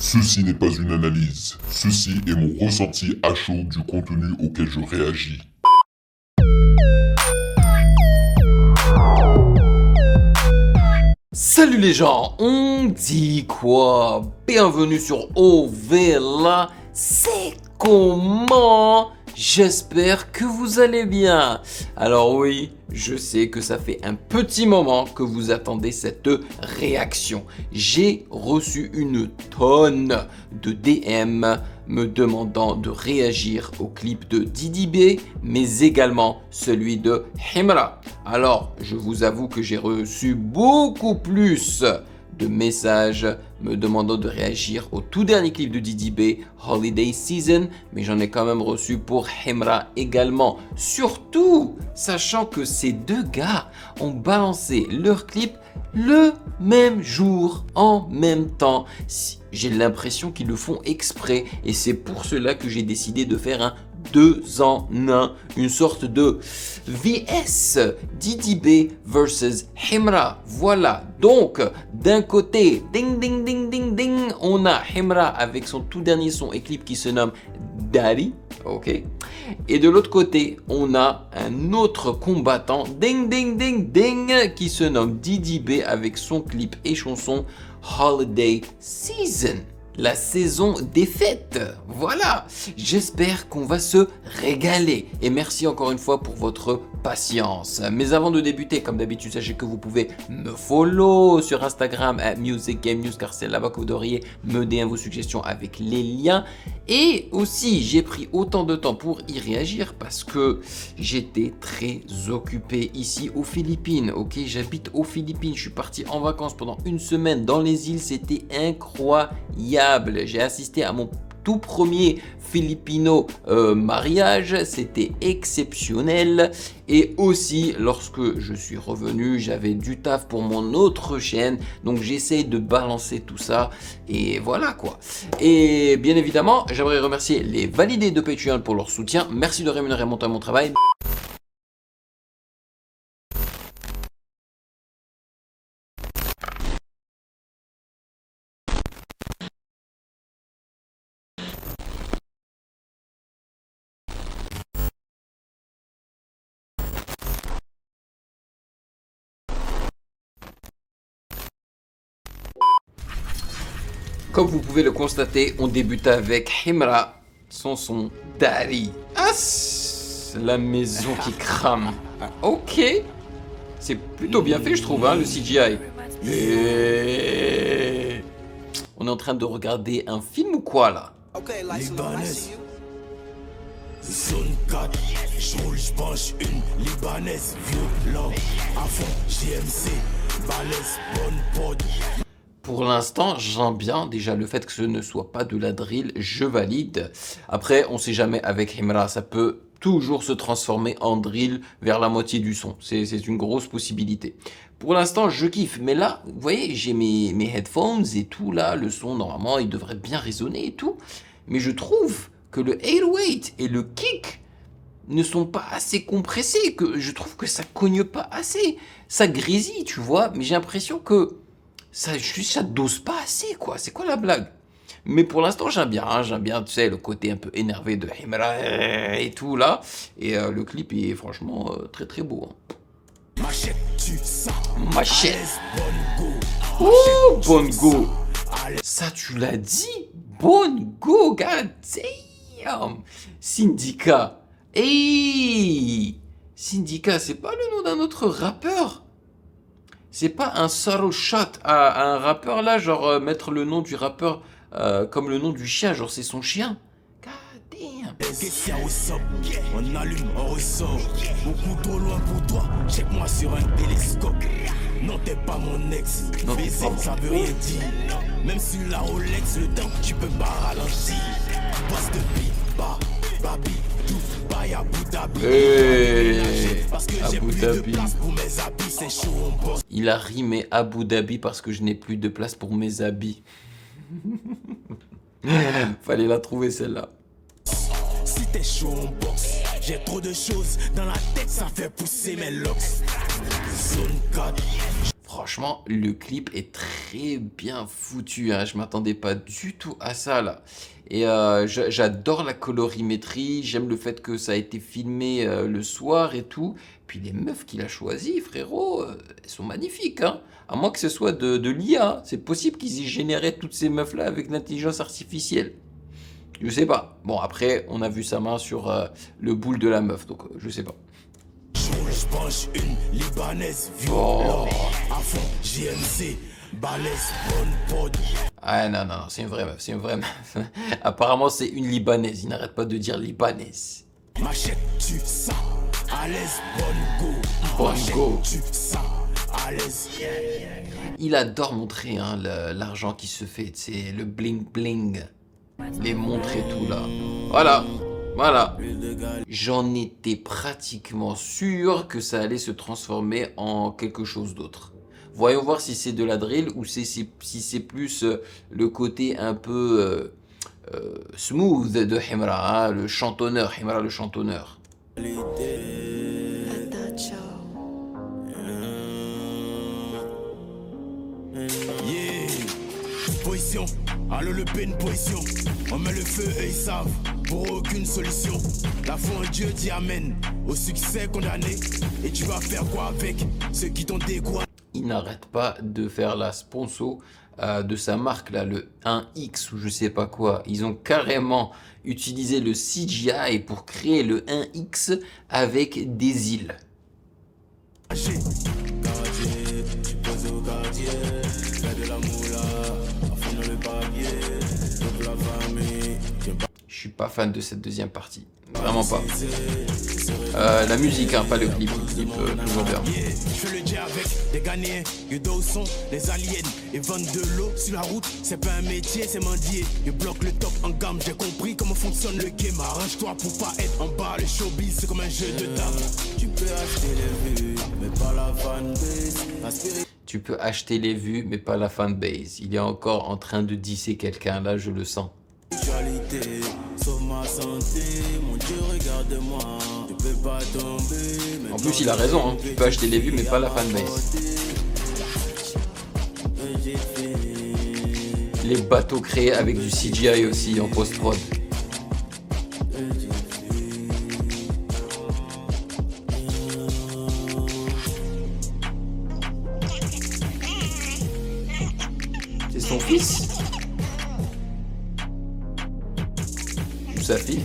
Ceci n'est pas une analyse, ceci est mon ressenti à chaud du contenu auquel je réagis. Salut les gens, on dit quoi? Bienvenue sur OVLA, c'est comment? J'espère que vous allez bien. Alors oui, je sais que ça fait un petit moment que vous attendez cette réaction. J'ai reçu une tonne de DM me demandant de réagir au clip de Didi B, mais également celui de Himra. Alors, je vous avoue que j'ai reçu beaucoup plus de messages me demandant de réagir au tout dernier clip de Didi B, Holiday Season, mais j'en ai quand même reçu pour Himra également. Surtout, sachant que ces deux gars ont balancé leur clip le même jour, en même temps. J'ai l'impression qu'ils le font exprès et c'est pour cela que j'ai décidé de faire un 2 en 1, une sorte de VS Didi B versus Himra. Voilà, donc d'un côté, ding ding ding ding ding, on a Himra avec son tout dernier son et clip qui se nomme Daddy, ok. Et de l'autre côté, on a un autre combattant, ding ding ding ding, qui se nomme Didi B avec son clip et chanson Holiday Season. La saison des fêtes. Voilà, j'espère qu'on va se régaler. Et merci encore une fois pour votre patience. Mais avant de débuter, comme d'habitude, sachez que vous pouvez me follow sur Instagram @musicgamenews car c'est là-bas que vous devriez me DM vos suggestions avec les liens. Et aussi, j'ai pris autant de temps pour y réagir parce que j'étais très occupé ici aux Philippines. Ok, j'habite aux Philippines. Je suis parti en vacances pendant une semaine dans les îles. C'était incroyable. J'ai assisté à mon tout premier Filipino mariage, c'était exceptionnel. Et aussi, lorsque je suis revenu, j'avais du taf pour mon autre chaîne, donc j'essaye de balancer tout ça, et voilà quoi. Et bien évidemment, j'aimerais remercier les validés de Patreon pour leur soutien. Merci de rémunérer mon temps et mon travail. Comme vous pouvez le constater, on débute avec Himra, son Daddy. Ah, la maison qui crame. Ok, c'est plutôt bien fait je trouve, hein, le CGI. Et... on est en train de regarder un film ou quoi là? Libanaise. Zone 4, je roule, je penche une Libanaise. Violent, à fond, JMC, balèze, bonne pod. Pour l'instant, j'aime bien déjà le fait que ce ne soit pas de la drill, je valide. Après, on sait jamais avec Himra, ça peut toujours se transformer en drill vers la moitié du son. C'est une grosse possibilité. Pour l'instant, je kiffe. Mais là, vous voyez, j'ai mes headphones et tout là, le son, normalement, il devrait bien résonner et tout. Mais je trouve que le 808 et le kick ne sont pas assez compressés, que je trouve que ça cogne pas assez. Ça grésille, tu vois, mais j'ai l'impression que ça dose pas assez, quoi. C'est quoi la blague? Mais pour l'instant, j'aime bien, tu sais, le côté un peu énervé de Himra et tout là. Et le clip est franchement très très beau. Hein. Machette, tu sens. Machette. Bonne go. Ouh, bonne go. Ça, tu l'as dit? Bonne go, god damn. Syndicat. Hey, Syndicat, c'est pas le nom d'un autre rappeur? C'est pas un subtle shot à un rappeur là, genre mettre le nom du rappeur comme le nom du chien, genre c'est son chien. God damn. Question au sub, on allume, on ressort. Beaucoup trop loin pour toi, check-moi sur un télescope. Non, t'es pas mon ex, Non, t'es baiser, pas mon- ça veut rien dire. Même sur la Rolex, le temps, tu peux pas ralentir. Boss de beat, bah, babi, tout, bye Abu Dhabi. Hey, Parce que j'ai Abu plus de Dhabi. place pour mes habits, c'est chaud, on bosse. Il a rimé Abu Dhabi parce que je n'ai plus de place pour mes habits. Fallait la trouver celle-là. Si t'es chaud, on boxe. J'ai trop de choses dans la tête, ça fait pousser mes locks. Zone 4. franchement, le clip est très bien foutu, hein. Je m'attendais pas du tout à ça là. Et j'adore la colorimétrie, j'aime le fait que ça a été filmé le soir et tout. Puis les meufs qu'il a choisies, frérot, elles sont magnifiques, hein. À moins que ce soit de l'IA, c'est possible qu'ils aient généré toutes ces meufs-là avec l'intelligence artificielle. Je sais pas. Bon, après, on a vu sa main sur le boule de la meuf, donc je sais pas. Je penche une libanaise Oh. violent à fond JMC balèze bonne pod. Ah non, non, c'est une vraie meuf, c'est une vraie meuf. Apparemment, c'est une Libanaise, il n'arrête pas de dire Libanaise. Machette tu ça à l'aise bonne go. Bonne Machette, go. tu ça à l'aise. Il adore montrer hein, l'argent qui se fait, c'est le bling bling. Les montres et tout là. Voilà, voilà. J'en étais pratiquement sûr que ça allait se transformer en quelque chose d'autre. Voyons voir si c'est de la drill ou si c'est plus le côté un peu smooth de Himra, hein, le chantonneur, Himra le chantonneur. Yeah. Position, allô le pen position. On met le feu et ils savent, pour aucune solution. La foi en Dieu dit amen, au succès condamné. Et tu vas faire quoi avec ceux qui t'ont découragé? Il n'arrête pas de faire la sponsor de sa marque là, le 1X ou je sais pas quoi. Ils ont carrément utilisé le CGI pour créer le 1X avec des îles. Je suis pas fan de cette deuxième partie, vraiment pas. La musique, hein, pas le clip. Le clip, toujours bien. Je fais le jet avec des Ghanéens, je dos son, les aliens. Et vendre de l'eau sur la route, c'est pas un métier, c'est mendier. Je bloque le top en gamme, j'ai compris comment fonctionne le game. Arrange-toi pour pas être en bas, le showbiz c'est comme un jeu de table. Tu peux acheter les vues, mais pas la fanbase. Tu peux acheter les vues, mais pas la fanbase. Il est encore en train de disser quelqu'un, là, je le sens. Sauve ma santé, mon Dieu regarde-moi, je peux pas tomber. En plus, il a raison, hein. Tu peux acheter les vues, mais pas la fanbase. Les bateaux créés avec du CGI aussi en post-prod. C'est son fils? Ou sa fille?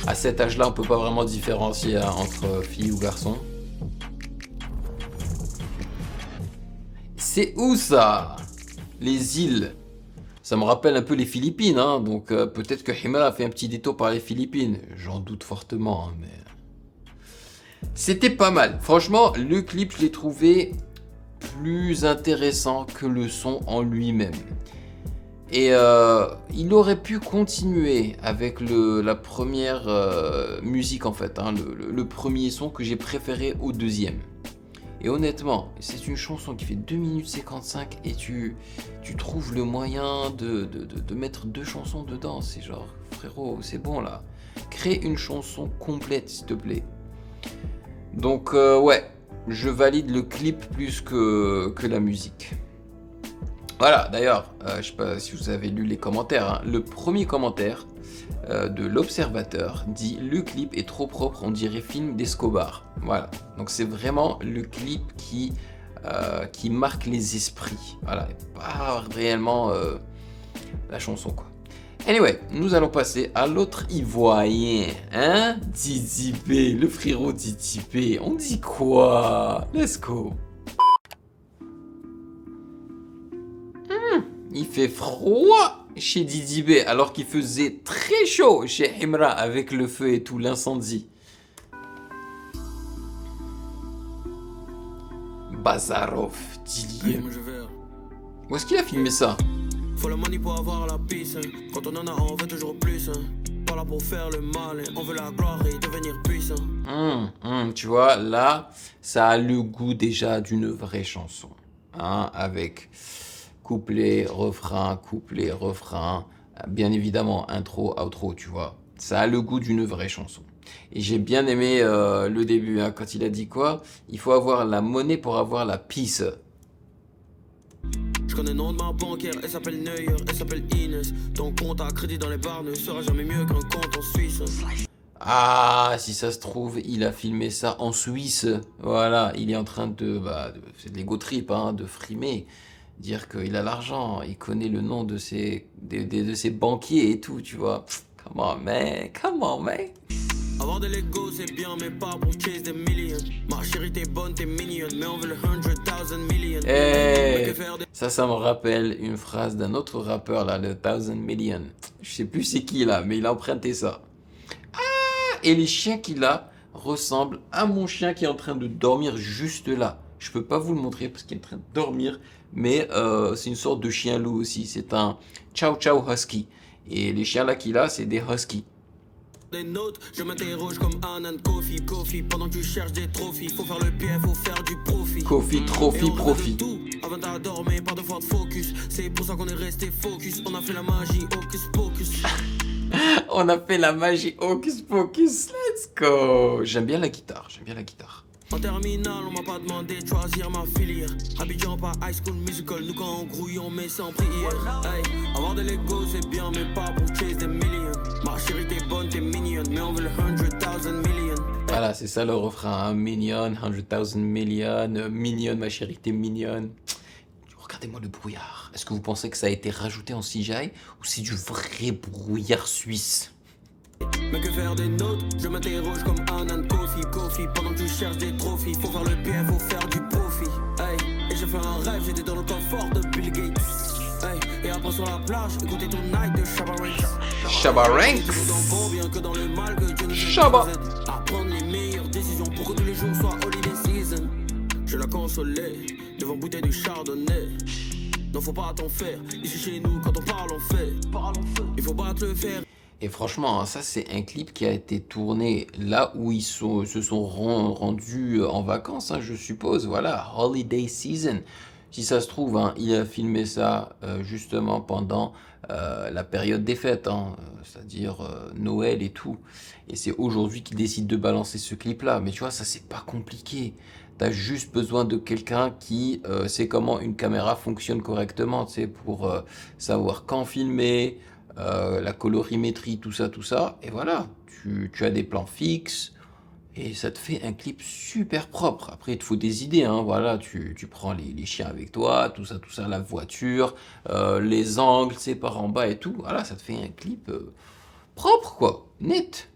À cet âge-là, on peut pas vraiment différencier hein, entre fille ou garçon. C'est où ça? Les îles. Ça me rappelle un peu les Philippines, hein, donc peut-être que Himra a fait un petit détour par les Philippines. J'en doute fortement, hein, mais... C'était pas mal. Franchement, le clip, je l'ai trouvé plus intéressant que le son en lui-même. Et il aurait pu continuer avec la première musique en fait, hein, le premier son que j'ai préféré au deuxième. Et honnêtement, c'est une chanson qui fait 2 minutes 55 et tu trouves le moyen de mettre 2 chansons dedans. C'est genre, frérot, c'est bon là. Crée une chanson complète s'il te plaît. Donc ouais, je valide le clip plus que la musique. Voilà, d'ailleurs, je sais pas si vous avez lu les commentaires, hein. Le premier commentaire de l'observateur dit « Le clip est trop propre, on dirait film d'Escobar ». Voilà, donc c'est vraiment le clip qui marque les esprits. Voilà, et pas réellement la chanson, quoi. Anyway, nous allons passer à l'autre ivoirien, hein, Didi B, le frérot Didi B. On dit quoi? Let's go. Il fait froid chez Didi B alors qu'il faisait très chaud chez Himra avec le feu et tout, l'incendie. Bazarov, Didier. Où est-ce qu'il a filmé ça? Faut le money pour avoir la peace, hein. Quand on en a, on veut toujours plus, hein. Pas là pour faire le mal, hein. On veut la gloire et devenir puissant. Tu vois, là, ça a le goût déjà d'une vraie chanson, hein, avec couplet, refrain, bien évidemment, intro, outro, tu vois. Ça a le goût d'une vraie chanson. Et j'ai bien aimé le début, hein, quand il a dit quoi? Il faut avoir la monnaie pour avoir la peace. Je connais le nom de ma banquière, elle s'appelle Neuer, elle s'appelle Inès. Ton compte à crédit dans les bars ne sera jamais mieux qu'un compte en Suisse. Ah, si ça se trouve, il a filmé ça en Suisse. Voilà, il est en train c'est de l'ego trip, hein, de frimer. Dire qu'il a l'argent, il connaît le nom de ses banquiers et tout, tu vois. Come on, man, come on, man. Avoir de l'ego c'est bien mais pas pour chase des millions. Ma chérie t'es bonne, t'es mignonne, mais on veut le 100,000 millions. Hey, ça me rappelle une phrase d'un autre rappeur là, le 1000 Million. Je sais plus c'est qui là, mais il a emprunté ça. Ah, et les chiens qu'il a ressemblent à mon chien qui est en train de dormir juste là. Je peux pas vous le montrer parce qu'il est en train de dormir, mais c'est une sorte de chien loup aussi. C'est un Chow Chow Husky. Et les chiens là qu'il a, c'est des Huskies. Des notes, je m'interroge comme Anan Kofi, pendant que tu cherches des trophies, faut faire le bien, faut faire du profit. Kofi, trophy, profit. Tout, avant t'as dormi, pas de fois de focus, c'est pour ça qu'on est resté focus, on a fait la magie, hocus pocus. On a fait la magie hocus pocus, let's go. J'aime bien la guitare. En terminale, on m'a pas demandé de choisir ma filière. Abidjan, pas high school musical, nous quand on grouille, on met sans prière. Hey, avoir de l'ego c'est bien, mais pas pour chase des millions. Ma chérie t'es bonne, t'es mignonne, mais on veut le 100,000 millions. Voilà, c'est ça le refrain, hein. Million, 100,000 million, mignonne, ma chérie, t'es mignonne. Regardez-moi le brouillard. Est-ce que vous pensez que ça a été rajouté en CGI ou c'est du vrai brouillard suisse? Mais que faire des notes? Je m'interroge comme Anan Kofi, pendant que tu cherches des trophies, faut faire le bien, faut faire du profit. Hey, et j'ai fait un rêve, j'étais dans le confort de Bill Gates. Hey, et après sur la plage, écoutez ton night de Shabba Ranks. Shabba Ranks. Toujours dans le bon, bien que dans le mal, que Dieu nous aide, Shabba. nous aide à prendre les meilleures décisions pour que tous les jours soient holiday season. Je la consolais devant bouteille de chardonnay. Non, faut pas t'en faire. Ici chez nous, quand on parle, on fait. Il faut battre le fer. Et franchement, ça c'est un clip qui a été tourné là où ils se sont rendus en vacances, hein, je suppose. Voilà, holiday season. Si ça se trouve, hein, il a filmé ça justement pendant la période des fêtes, hein, c'est-à-dire Noël et tout. Et c'est aujourd'hui qu'il décide de balancer ce clip-là. Mais tu vois, ça c'est pas compliqué. T'as juste besoin de quelqu'un qui sait comment une caméra fonctionne correctement, tu sais, pour savoir quand filmer, la colorimétrie, tout ça. Et voilà, tu as des plans fixes et ça te fait un clip super propre. Après, il te faut des idées, hein, voilà, tu prends les chiens avec toi, tout ça, la voiture, les angles, tu sais, par en bas et tout. Voilà, ça te fait un clip propre, quoi, net.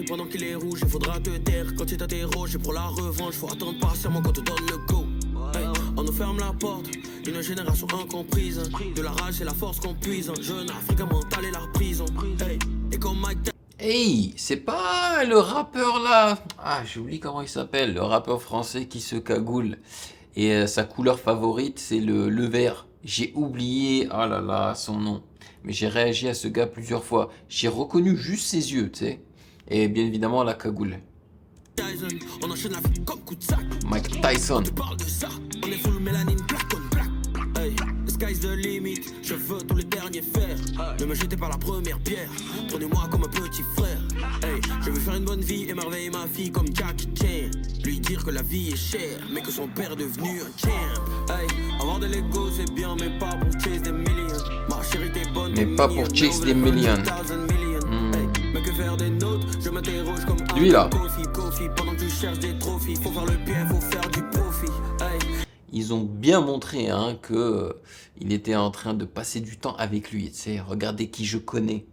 Pendant qu'il est rouge, il faudra te taire. Quand tu t'interroges pour la revanche, faut attendre patiemment quand on te donne le go. Hey, on nous ferme la porte, une génération incomprise. De la rage, c'est la force qu'on puise. Jeune africain mental et la prison. Hey, et comme Mike. Hey, c'est pas le rappeur là. Ah, j'ai oublié comment il s'appelle, le rappeur français qui se cagoule. Et sa couleur favorite, c'est le vert. J'ai oublié, oh là là, son nom. Mais j'ai réagi à ce gars plusieurs fois. J'ai reconnu juste ses yeux, tu sais. Et bien évidemment la cagoule. On enchaîne la vie comme coup de sac. Mike Tyson. Tu parles de ça, on est full mélanine, black on black. Hey, the sky's the limit, je veux tous les derniers fers. Ne me jetez pas la première pierre, prenez-moi comme un petit frère. Hey, je veux faire une bonne vie, émerveiller ma fille comme Jackie Chan. Lui dire que la vie est chère, mais que son père est devenu un champ. Hey, avoir de l'ego c'est bien, mais pas pour chase des millions. Ma chérie t'es bonne, mais pas pour chase des millions. Mais que faire des notes, je m'interroge comme lui là. Kofi, pendant que tu cherches des trophies, faut faire le bien, faut faire du profit. Hey. Ils ont bien montré hein, que il était en train de passer du temps avec lui. Tu sais, regardez qui je connais.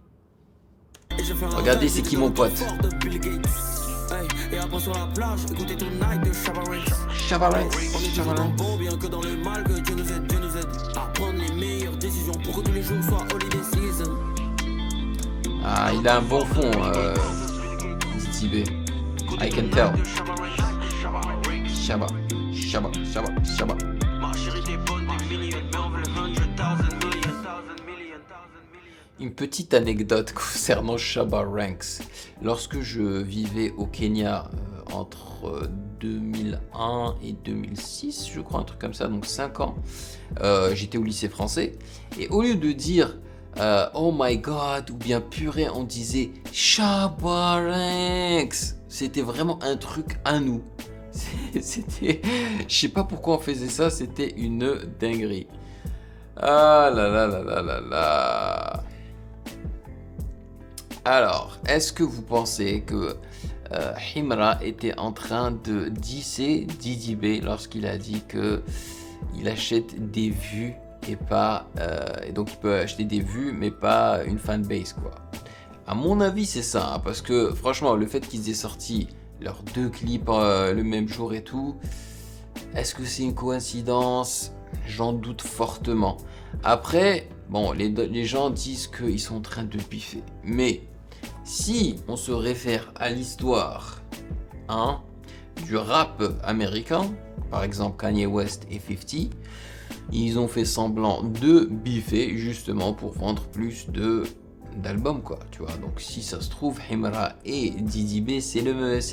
Regardez c'est qui mon pote. Hey, et après sur la plage, écoutez ton night de Shabba Ranks. On est toujours dans le bon, bien que dans le mal, que Dieu nous aide à prendre les meilleures décisions pour que tous les jours soient holiday season. Ah, il a un bon fond, Tibé. I can tell. Shabba. Une petite anecdote concernant Shabba Ranks. Lorsque je vivais au Kenya entre 2001 et 2006, je crois, un truc comme ça, donc 5 ans, j'étais au lycée français. Et au lieu de dire oh my god, ou bien purée, on disait Chabarex. C'était vraiment un truc à nous. C'était, je sais pas pourquoi on faisait ça, c'était une dinguerie. Ah là là là là là là. Alors, est-ce que vous pensez que Himra était en train de disser Didi B lorsqu'il a dit que il achète des vues et pas et donc il peut acheter des vues mais pas une fanbase quoi. À mon avis c'est ça hein, parce que franchement le fait qu'ils aient sorti leurs 2 clips le même jour et tout, est-ce que c'est une coïncidence? J'en doute fortement. Après bon les gens disent qu'ils sont en train de biffer mais si on se réfère à l'histoire hein, du rap américain, par exemple Kanye West et 50, ils ont fait semblant de biffer justement pour vendre plus d'albums quoi, tu vois. Donc si ça se trouve, Himra et Didi B c'est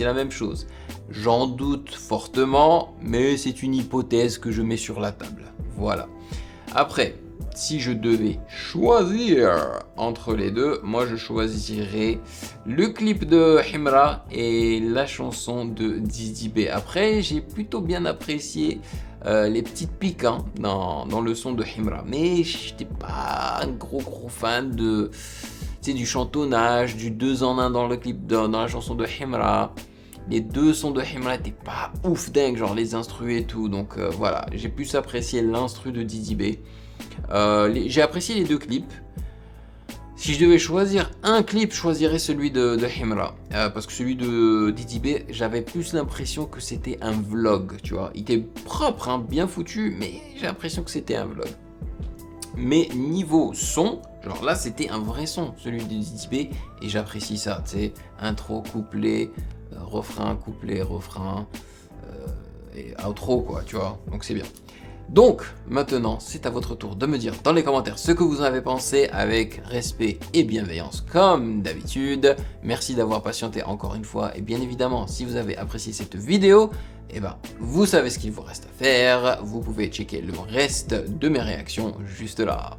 la même chose. J'en doute fortement, mais c'est une hypothèse que je mets sur la table. Voilà. Après, si je devais choisir entre les deux, moi je choisirais le clip de Himra et la chanson de Didi B. Après, j'ai plutôt bien apprécié les petites piques hein, dans le son de Himra. Mais j'étais pas un gros fan de, du chantonnage, du 2 en 1 dans le clip, dans la chanson de Himra. Les 2 sons de Himra étaient pas ouf dingue, genre les instrus et tout. Donc voilà, j'ai plus apprécié l'instru de Didi B. J'ai apprécié les 2 clips. Si je devais choisir un clip, je choisirais celui de Himra. Parce que celui de Didi B, j'avais plus l'impression que c'était un vlog, tu vois. Il était propre, hein, bien foutu, mais j'ai l'impression que c'était un vlog. Mais niveau son, genre là c'était un vrai son, celui de Didi B, et j'apprécie ça, tu sais, intro, couplet, refrain, couplet, refrain, et outro quoi, tu vois, donc c'est bien. Donc, maintenant, c'est à votre tour de me dire dans les commentaires ce que vous en avez pensé avec respect et bienveillance comme d'habitude. Merci d'avoir patienté encore une fois et bien évidemment, si vous avez apprécié cette vidéo, eh ben, vous savez ce qu'il vous reste à faire. Vous pouvez checker le reste de mes réactions juste là.